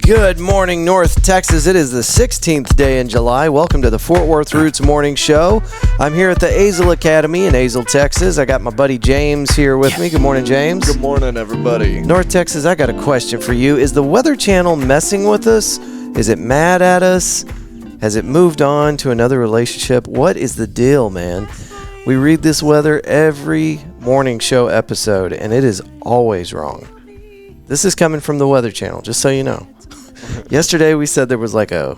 Good morning, North Texas. It is the 16th day in July. Welcome to the Fort Worth Roots Morning Show. I'm here at the Azle Academy in Azle, Texas. I got my buddy James here with me. Good morning, James. Good morning, everybody. North Texas, I got a question for you. Is the Weather Channel messing with us? Is it mad at us? Has it moved on to another relationship? What is the deal, man? We read this weather every morning show episode, and it is always wrong. This is coming from the Weather Channel, just so you know. Yesterday we said there was like a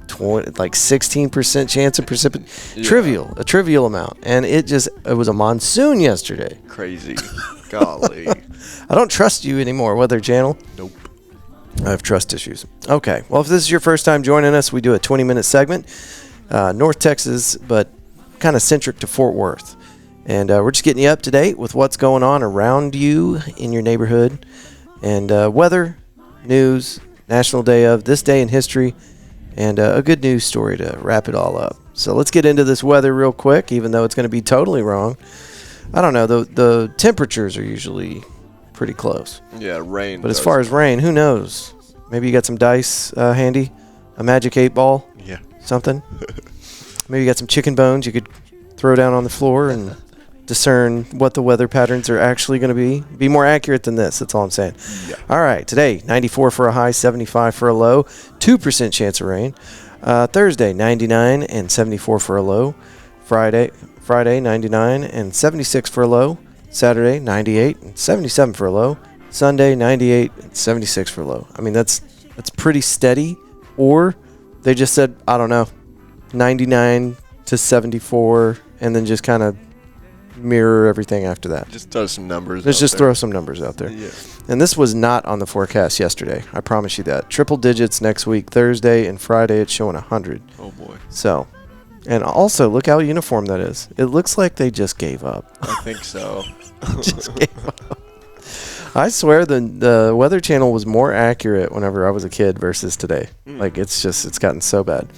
16% chance of precipitation. Yeah. A trivial amount, and it was a monsoon yesterday. Crazy. Golly. I don't trust you anymore, Weather Channel. Nope. I have trust issues. Okay, well, if this is your first time joining us, we do a 20-minute segment, North Texas, but kind of centric to Fort Worth. And we're just getting you up to date with what's going on around you in your neighborhood. And weather, news, National Day of, this day in history, and a good news story to wrap it all up. So let's get into this weather real quick, even though it's going to be totally wrong. I don't know. The temperatures are usually pretty close. Yeah, rain. But as far as rain, who knows? Maybe you got some dice handy, a magic 8-ball, yeah, something. Maybe you got some chicken bones you could throw down on the floor and discern what the weather patterns are actually going to be. Be more accurate than this. That's all I'm saying. Yeah. All right. Today, 94 for a high, 75 for a low, 2% chance of rain. Thursday, 99 and 74 for a low. Friday, 99 and 76 for a low. Saturday, 98 and 77 for a low. Sunday, 98 and 76 for a low. I mean, that's pretty steady. Or they just said, I don't know, 99 to 74, and then just kind of mirror everything after that. Just throw some numbers. Let's just throw some numbers out there. Yeah. And this was not on the forecast yesterday. I promise you that. Triple digits next week, Thursday and Friday. It's showing 100. Oh boy. So, and also look how uniform that is. It looks like they just gave up. I think so. Just gave up. I swear the Weather Channel was more accurate whenever I was a kid versus today. Like it's gotten so bad.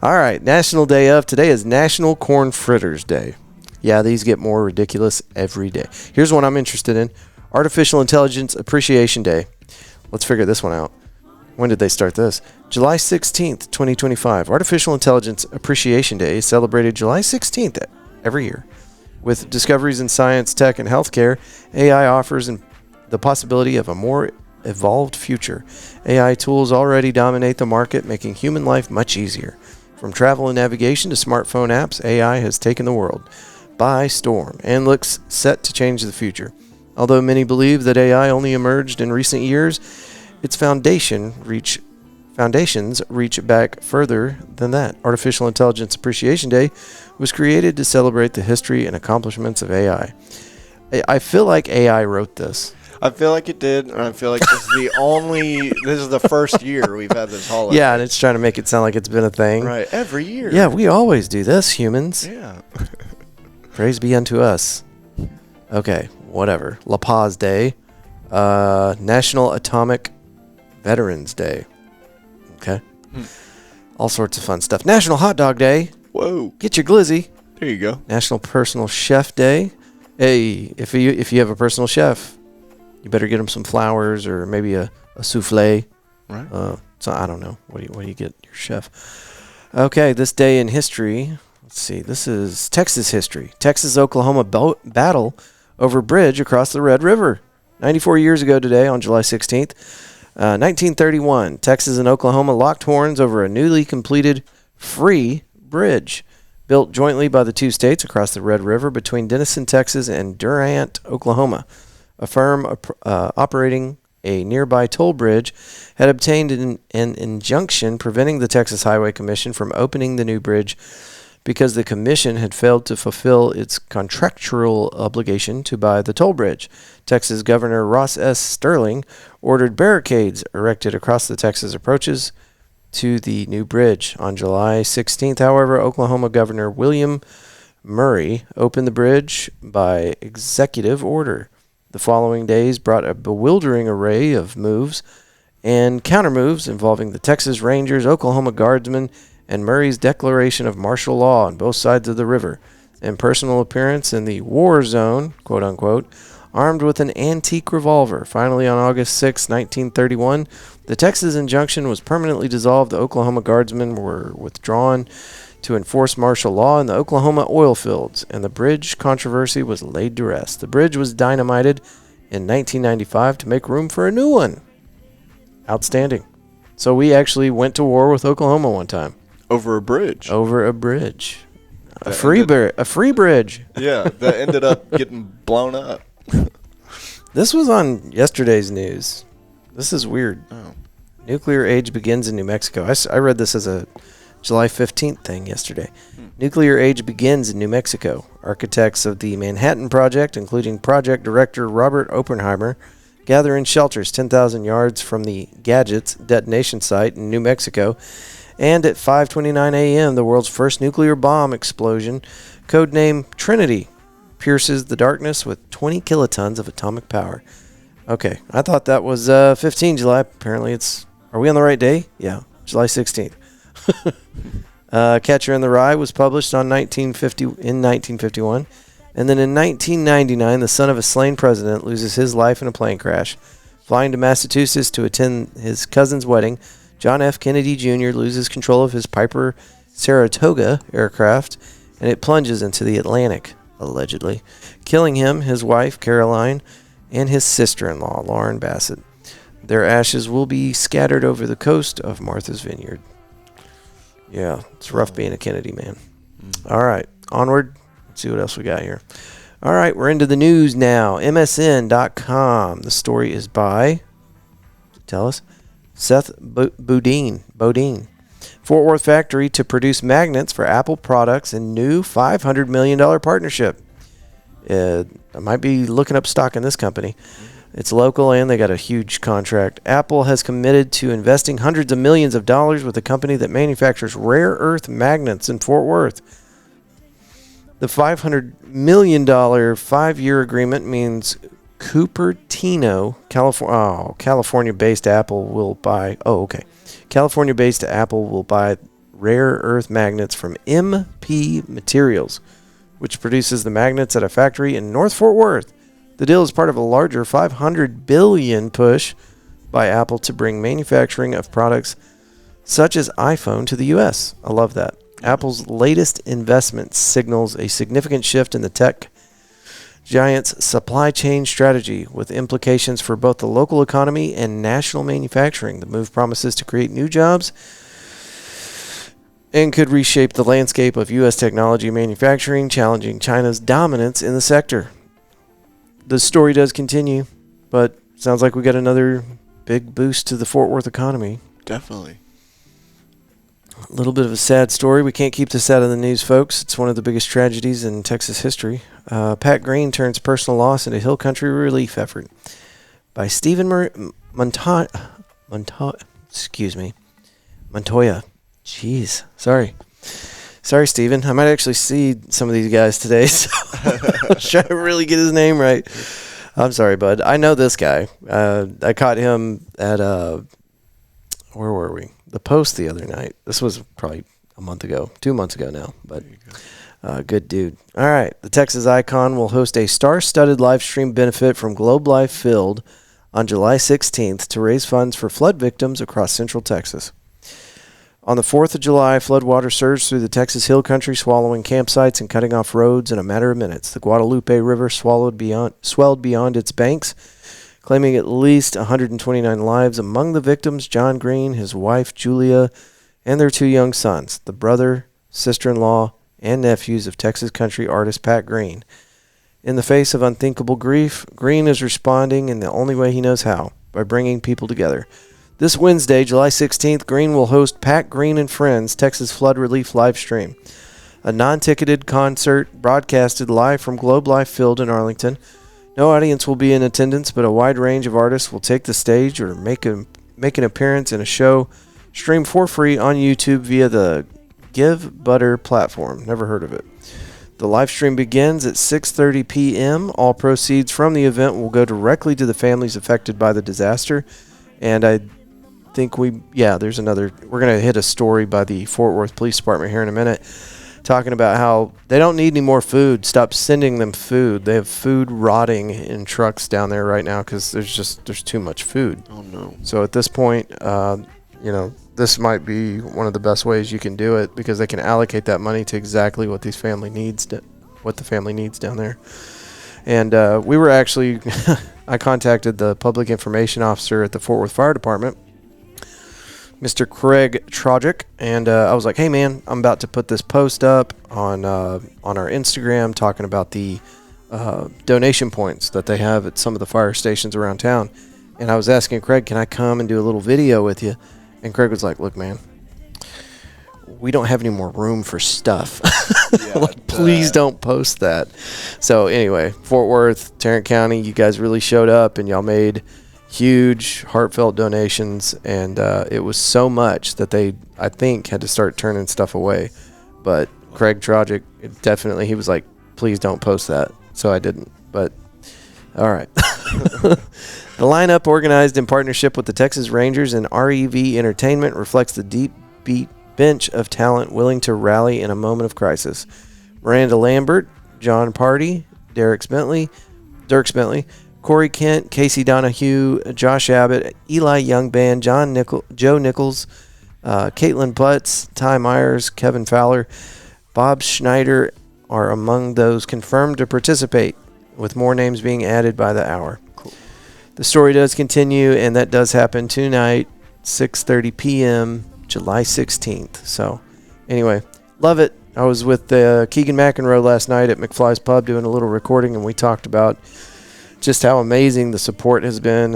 All right, National Day of. Today is National Corn Fritters Day. Yeah, these get more ridiculous every day. Here's one I'm interested in. Artificial Intelligence Appreciation Day. Let's figure this one out. When did they start this? July 16th, 2025. Artificial Intelligence Appreciation Day is celebrated July 16th every year. With discoveries in science, tech, and healthcare, AI offers the possibility of a more evolved future. AI tools already dominate the market, making human life much easier. From travel and navigation to smartphone apps, AI has taken the world by storm and looks set to change the future. Although many believe that AI only emerged in recent years, its foundations reach back further than that. Artificial Intelligence Appreciation Day was created to celebrate the history and accomplishments of AI. I feel like AI wrote this. I feel like it did, and I feel like this is the first year we've had this holiday. Yeah, and it's trying to make it sound like it's been a thing. Right, every year. Yeah, we always do this, humans. Yeah. Praise be unto us. Okay, whatever. La Paz Day. National Atomic Veterans Day. Okay. All sorts of fun stuff. National Hot Dog Day. Whoa. Get your glizzy. There you go. National Personal Chef Day. Hey, if you have a personal chef, you better get him some flowers or maybe a souffle. Right. So I don't know. What do you get your chef? Okay, this day in history. Let's see. This is Texas history. Texas-Oklahoma battle over bridge across the Red River. 94 years ago today on July 16th. 1931, Texas and Oklahoma locked horns over a newly completed free bridge built jointly by the two states across the Red River between Denison, Texas and Durant, Oklahoma. A firm operating a nearby toll bridge had obtained an injunction preventing the Texas Highway Commission from opening the new bridge because the commission had failed to fulfill its contractual obligation to buy the toll bridge. Texas Governor Ross S. Sterling ordered barricades erected across the Texas approaches to the new bridge. On July 16th, however, Oklahoma Governor William Murray opened the bridge by executive order. The following days brought a bewildering array of moves and countermoves involving the Texas Rangers, Oklahoma Guardsmen, and Murray's declaration of martial law on both sides of the river, and personal appearance in the war zone, quote unquote, armed with an antique revolver. Finally, on August 6, 1931, the Texas injunction was permanently dissolved. The Oklahoma Guardsmen were withdrawn to enforce martial law in the Oklahoma oil fields, and the bridge controversy was laid to rest. The bridge was dynamited in 1995 to make room for a new one. Outstanding. So we actually went to war with Oklahoma one time. Over a bridge. Over a bridge. A free bridge. Yeah, that ended up getting blown up. This was on yesterday's news. This is weird. Oh. Nuclear age begins in New Mexico. I read this as a July 15th thing yesterday. Nuclear age begins in New Mexico. Architects of the Manhattan Project, including project director Robert Oppenheimer, gather in shelters 10,000 yards from the Gadgets detonation site in New Mexico. And at 5:29 a.m., the world's first nuclear bomb explosion, codenamed Trinity, pierces the darkness with 20 kilotons of atomic power. Okay, I thought that was 15 July. Apparently it's... Are we on the right day? Yeah, July 16th. Catcher in the Rye was published in 1951. And then in 1999, the son of a slain president loses his life in a plane crash. Flying to Massachusetts to attend his cousin's wedding, John F. Kennedy Jr. loses control of his Piper Saratoga aircraft, and it plunges into the Atlantic, allegedly, killing him, his wife, Caroline, and his sister-in-law, Lauren Bassett. Their ashes will be scattered over the coast of Martha's Vineyard. Yeah, it's rough being a Kennedy man. All right, onward. Let's see what else we got here. All right, we're into the news now. MSN.com. The story is by, tell us, Seth Bodine. Fort Worth factory to produce magnets for Apple products in new $500 million partnership. I might be looking up stock in this company. It's local and they got a huge contract. Apple has committed to investing hundreds of millions of dollars with a company that manufactures rare earth magnets in Fort Worth. The $500 million 5-year agreement means Cupertino, California-based Apple will buy... California-based Apple will buy rare earth magnets from MP Materials, which produces the magnets at a factory in North Fort Worth. The deal is part of a larger $500 billion push by Apple to bring manufacturing of products such as iPhone to the U.S. I love that. Apple's latest investment signals a significant shift in the tech giant's supply chain strategy, with implications for both the local economy and national manufacturing. The move promises to create new jobs and could reshape the landscape of U.S. technology manufacturing, challenging China's dominance in the sector. The story does continue, but sounds like we got another big boost to the Fort Worth economy. Definitely. A little bit of a sad story. We can't keep this out of the news, folks. It's one of the biggest tragedies in Texas history. Pat Green turns personal loss into Hill Country relief effort by Stephen Montoya. Jeez. Sorry, Stephen. I might actually see some of these guys today, so I'm trying to really get his name right. I'm sorry, bud. I know this guy. I caught him at, where were we? The Post the other night. This was probably a month ago, 2 months ago now, but good dude. All right. The Texas Icon will host a star-studded live stream benefit from Globe Life Field on July 16th to raise funds for flood victims across Central Texas. On the 4th of July, floodwater surged through the Texas Hill Country, swallowing campsites and cutting off roads in a matter of minutes. The Guadalupe River swelled beyond its banks, claiming at least 129 lives. Among the victims, John Green, his wife, Julia, and their 2 young sons, the brother, sister-in-law, and nephews of Texas country artist Pat Green. In the face of unthinkable grief, Green is responding in the only way he knows how, by bringing people together. This Wednesday, July 16th, Green will host Pat Green and Friends Texas Flood Relief live stream, a non-ticketed concert broadcasted live from Globe Life Field in Arlington. No audience will be in attendance, but a wide range of artists will take the stage or make an appearance in a show streamed for free on YouTube via the Give Butter platform. Never heard of it. The live stream begins at 6:30 p.m. All proceeds from the event will go directly to the families affected by the disaster. And I think we're going to hit a story by the Fort Worth Police Department here in a minute. talking about how they don't need any more food. Stop sending them food. They have food rotting in trucks down there right now because there's too much food. Oh no. So at this point, this might be one of the best ways you can do it because they can allocate that money to exactly what the family needs down there. And we were actually, I contacted the public information officer at the Fort Worth Fire Department, Mr. Craig Trogic, and I was like, "Hey man, I'm about to put this post up on our Instagram talking about the donation points that they have at some of the fire stations around town." And I was asking Craig, "Can I come and do a little video with you?" And Craig was like, "Look, man, we don't have any more room for stuff. Please don't post that." So anyway, Fort Worth, Tarrant County, you guys really showed up, and y'all made huge, heartfelt donations, and it was so much that they, I think, had to start turning stuff away. But Craig Trogic, he was like, "Please don't post that." So I didn't. But all right. The lineup, organized in partnership with the Texas Rangers and REV Entertainment, reflects the deep bench of talent willing to rally in a moment of crisis. Miranda Lambert, John Party, Dirk Bentley, Corey Kent, Casey Donahue, Josh Abbott, Eli Youngband, Joe Nichols, Caitlin Butts, Ty Myers, Kevin Fowler, Bob Schneider are among those confirmed to participate, with more names being added by the hour. Cool. The story does continue, and that does happen tonight, 6:30 p.m., July 16th. So, anyway, love it. I was with Keegan McEnroe last night at McFly's Pub doing a little recording, and we talked about just how amazing the support has been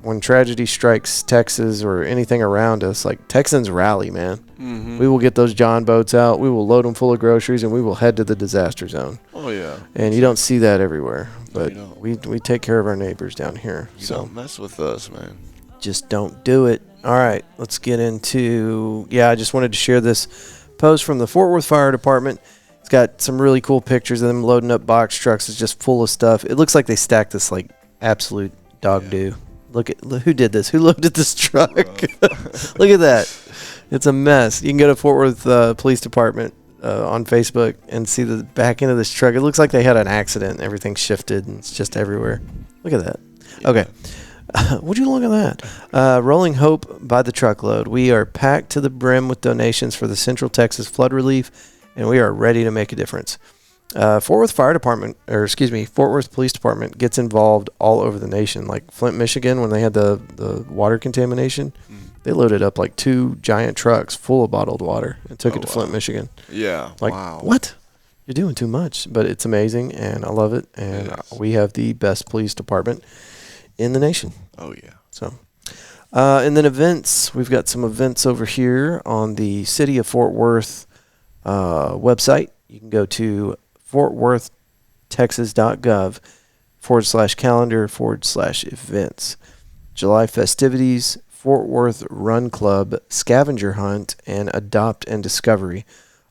when tragedy strikes Texas or anything around us. Like, Texans rally, man. Mm-hmm. We will get those John boats out. We will load them full of groceries, and we will head to the disaster zone. Oh, yeah. And you don't see that everywhere. But No, we take care of our neighbors down here. You So don't mess with us, man. just don't do it. All right, let's get into, I just wanted to share this post from the Fort Worth Fire Department. It's got some really cool pictures of them loading up box trucks. It's just full of stuff. It looks like they stacked this like absolute dog doo. Look who did this. Who loaded this truck? Look at that. It's a mess. You can go to Fort Worth Police Department on Facebook and see the back end of this truck. It looks like they had an accident. Everything's shifted and it's just everywhere. Look at that. Yeah. Okay. Would you look at that? Rolling Hope by the truckload. We are packed to the brim with donations for the Central Texas flood relief, and we are ready to make a difference. Fort Worth Police Department gets involved all over the nation. Like Flint, Michigan, when they had the water contamination, they loaded up like 2 giant trucks full of bottled water and took it to Flint, Michigan. Yeah. Like, what? You're doing too much. But it's amazing, and I love it. And we have the best police department in the nation. Oh, yeah. So, and then events. We've got some events over here on the City of Fort Worth website. You can go to fortworthtexas.gov/calendar/events. July festivities, Fort Worth Run Club, Scavenger Hunt, and Adopt and Discovery.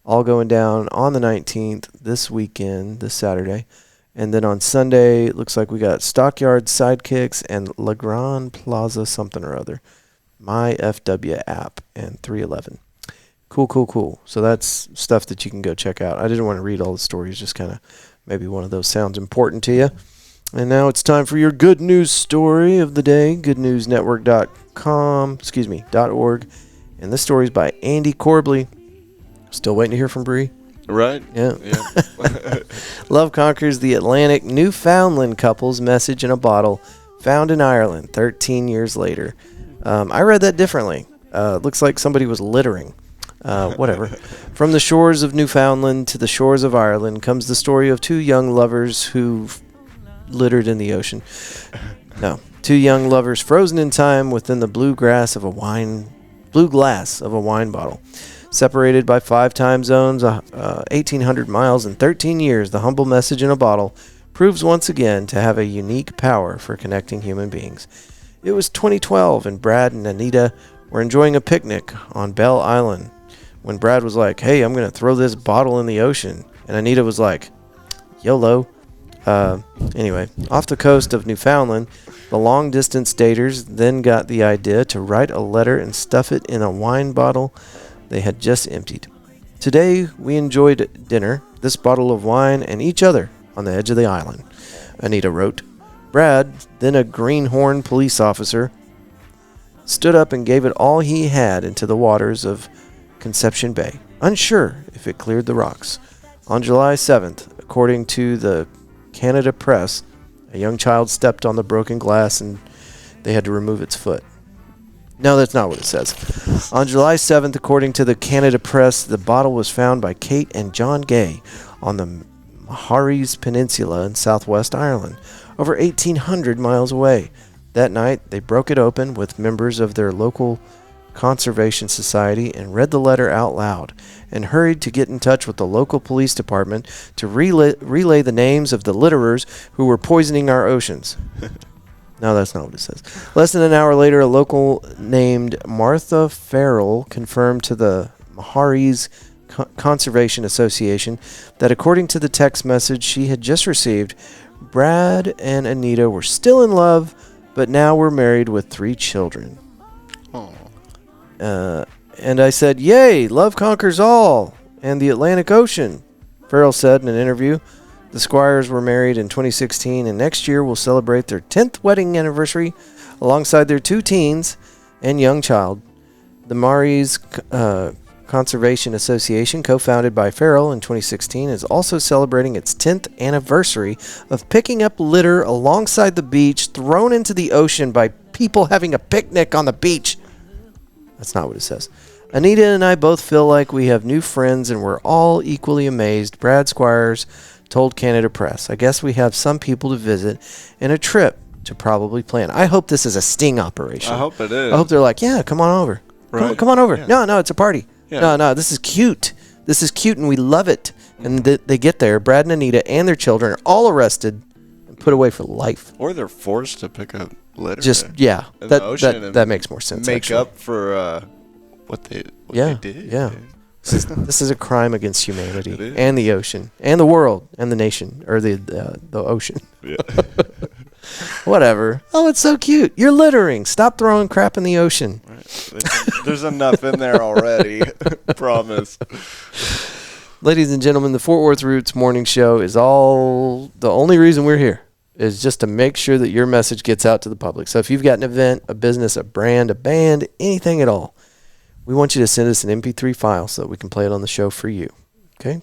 All going down on the 19th this weekend, this Saturday. And then on Sunday, it looks like we got Stockyard Sidekicks and LeGrand Plaza something or other. My FW app and 311. Cool. So that's stuff that you can go check out. I didn't want to read all the stories, just kind of maybe one of those sounds important to you. And now it's time for your good news story of the day, goodnewsnetwork.org. And this story is by Andy Corbley. Still waiting to hear from Bree. Right? Yeah. Love conquers the Atlantic. Newfoundland couple's message in a bottle found in Ireland 13 years later. I read that differently. Looks like somebody was littering. Whatever. From the shores of Newfoundland to the shores of Ireland comes the story of 2 young lovers who littered in the ocean. No. 2 young lovers frozen in time within the blue glass of a wine bottle. Separated by 5 time zones, 1,800 miles, and 13 years, the humble message in a bottle proves once again to have a unique power for connecting human beings. It was 2012, and Brad and Anita were enjoying a picnic on Bell Island when Brad was like, "Hey, I'm going to throw this bottle in the ocean." And Anita was like, "YOLO." Anyway, off the coast of Newfoundland, the long-distance daters then got the idea to write a letter and stuff it in a wine bottle they had just emptied. Today we enjoyed dinner, this bottle of wine, and each other on the edge of the island, Anita wrote. Brad, then a greenhorn police officer, stood up and gave it all he had into the waters of Conception Bay, unsure if it cleared the rocks. On July 7th, according to the Canada Press, a young child stepped on the broken glass and they had to remove its foot. No, that's not what it says. On July 7th, according to the Canada Press, the bottle was found by Kate and John Gay on the Maharis Peninsula in southwest Ireland, over 1,800 miles away. That night, they broke it open with members of their local conservation society and read the letter out loud and hurried to get in touch with the local police department to relay the names of the litterers who were poisoning our oceans. No, that's not what it says. Less than an hour later, a local named Martha Farrell confirmed to the Maharis Conservation Association that according to the text message she had just received, Brad and Anita were still in love, but now were married with 3 children. And I said, yay, love conquers all, and the Atlantic Ocean, Farrell said in an interview. The Squires were married in 2016, and next year will celebrate their 10th wedding anniversary alongside their 2 teens and young child. The Maharis Conservation Association, co-founded by Farrell in 2016, is also celebrating its 10th anniversary of picking up litter alongside the beach thrown into the ocean by people having a picnic on the beach. That's not what it says. Anita and I both feel like we have new friends and we're all equally amazed, Brad Squires told Canada Press. I guess we have some people to visit and a trip to probably plan. I hope this is a sting operation. I hope it is. I hope they're like, yeah, come on over. Right. Come on over. Yeah. No, it's a party. Yeah. No, this is cute. This is cute and we love it. And they get there. Brad and Anita and their children are all arrested and put away for life. Or they're forced to pick up litter. Yeah. In the ocean That makes more sense. Make actually. up for what they did. Yeah. This is a crime against humanity It is. and the ocean and the world and the nation or the ocean. Yeah. Whatever. Oh, it's so cute. You're littering. Stop throwing crap in the ocean. Right. There's enough in there already. Promise. Ladies and gentlemen, the Fort Worth Roots Morning Show is the only reason we're here is just to make sure that your message gets out to the public. So if you've got an event, a business, a brand, a band, anything at all, we want you to send us an MP3 file so that we can play it on the show for you. Okay?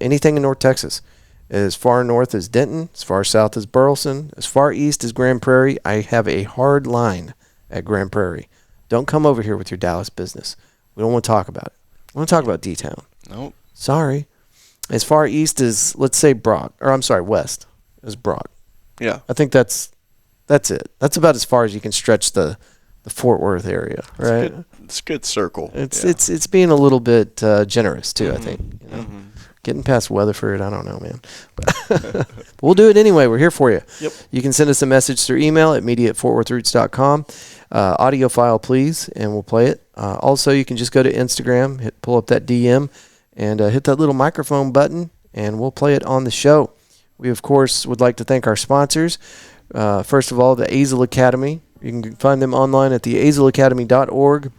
Anything in North Texas. As far north as Denton, as far south as Burleson, as far east as Grand Prairie, I have a hard line at Grand Prairie. Don't come over here with your Dallas business. We don't want to talk about it. We want to talk about D-Town. Nope. Sorry. As far east as, let's say, west is Brock. Yeah. I think that's it. That's about as far as you can stretch the Fort Worth area, right? It's a good circle. It's being a little bit generous too. Mm-hmm. I think getting past Weatherford, I don't know, man. But we'll do it anyway. We're here for you. Yep. You can send us a message through email at media@fortworthroots.com. Audio file, please, and we'll play it. Also, you can just go to Instagram, pull up that DM, and hit that little microphone button, and we'll play it on the show. We, of course, would like to thank our sponsors. First of all, the Azle Academy. You can find them online at theazleacademy.org.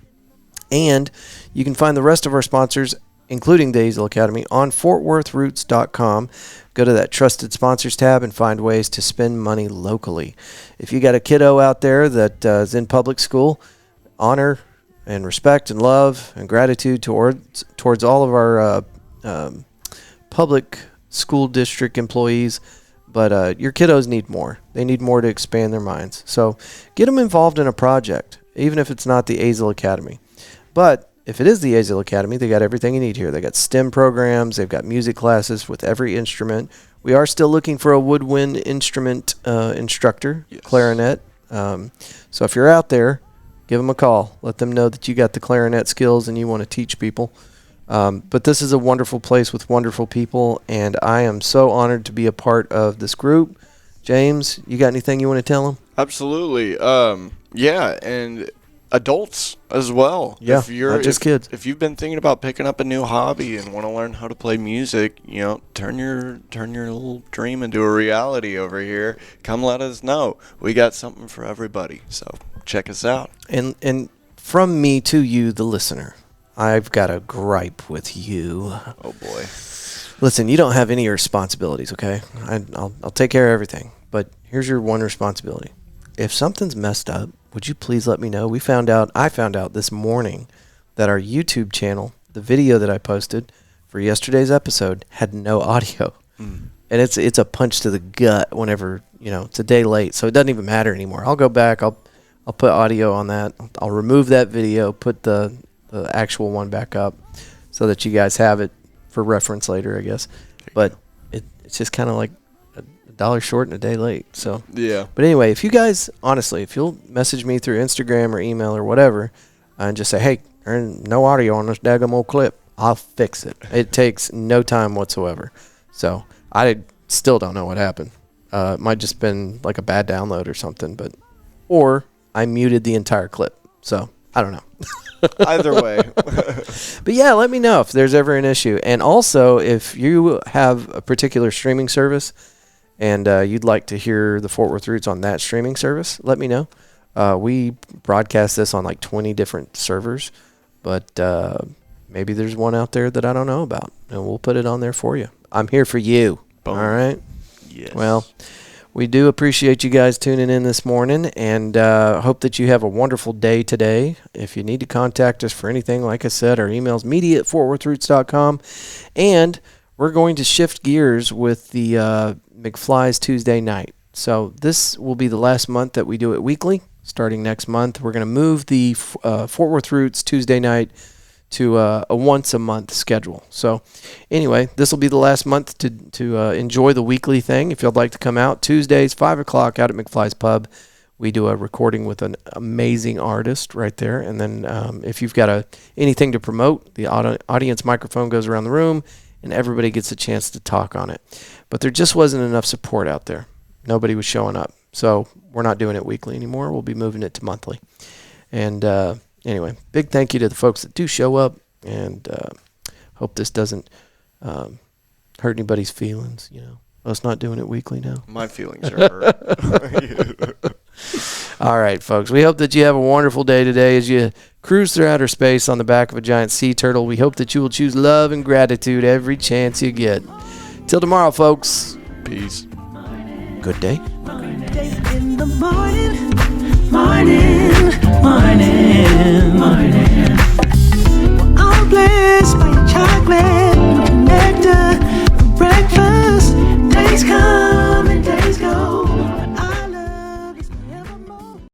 And you can find the rest of our sponsors, including the Azle Academy, on fortworthroots.com. Go to that Trusted Sponsors tab and find ways to spend money locally. If you got a kiddo out there that is in public school, honor and respect and love and gratitude towards all of our public school district employees. But your kiddos need more. They need more to expand their minds. So get them involved in a project, even if it's not the Azle Academy. But if it is the Azle Academy, they got everything you need here. They got STEM programs. They've got music classes with every instrument. We are still looking for a woodwind instrument instructor, yes. Clarinet. So if you're out there, give them a call. Let them know that you got the clarinet skills and you want to teach people. But this is a wonderful place with wonderful people, and I am so honored to be a part of this group. James, you got anything you want to tell them? Absolutely. Yeah, and adults as well. Yeah, not just kids. If you've been thinking about picking up a new hobby and want to learn how to play music, turn your little dream into a reality over here. Come let us know. We got something for everybody. So check us out. And from me to you, the listener, I've got a gripe with you. Oh boy. Listen, you don't have any responsibilities, okay? I'll take care of everything. But here's your one responsibility. If something's messed up, would you please let me know? I found out this morning that our YouTube channel, the video that I posted for yesterday's episode, had no audio. And it's a punch to the gut whenever, it's a day late. So it doesn't even matter anymore. I'll go back. I'll put audio on that. I'll remove that video, put the actual one back up so that you guys have it for reference later, I guess. But it's just kind of like a $1 short and a day late. So yeah. But anyway, if you guys, honestly, if you'll message me through Instagram or email or whatever, and just say, hey, there's no audio on this daggum old clip, I'll fix it. It takes no time whatsoever. So I still don't know what happened. It might just been like a bad download or something, or I muted the entire clip. So I don't know. Either way. But yeah, let me know if there's ever an issue. And also, if you have a particular streaming service and you'd like to hear the Fort Worth Roots on that streaming service, let me know. We broadcast this on like 20 different servers, but maybe there's one out there that I don't know about, and we'll put it on there for you. I'm here for you. Boom. All right? Yes. Well, we do appreciate you guys tuning in this morning, and hope that you have a wonderful day today. If you need to contact us for anything, like I said, our email's media@fortworthroots.com. And we're going to shift gears with the McFly's Tuesday night. So this will be the last month that we do it weekly. Starting next month, we're going to move the Fort Worth Roots Tuesday night to a once-a-month schedule. So anyway, this will be the last month to enjoy the weekly thing. If you'd like to come out, Tuesdays, 5 o'clock out at McFly's Pub. We do a recording with an amazing artist right there. And then if you've got anything to promote, the audience microphone goes around the room, and everybody gets a chance to talk on it. But there just wasn't enough support out there. Nobody was showing up. So we're not doing it weekly anymore. We'll be moving it to monthly. And anyway, big thank you to the folks that do show up, and hope this doesn't hurt anybody's feelings, Us not doing it weekly now. My feelings are hurt. All right, folks. We hope that you have a wonderful day today as you cruise through outer space on the back of a giant sea turtle. We hope that you will choose love and gratitude every chance you get. Till tomorrow, folks. Peace. Good day. In the morning.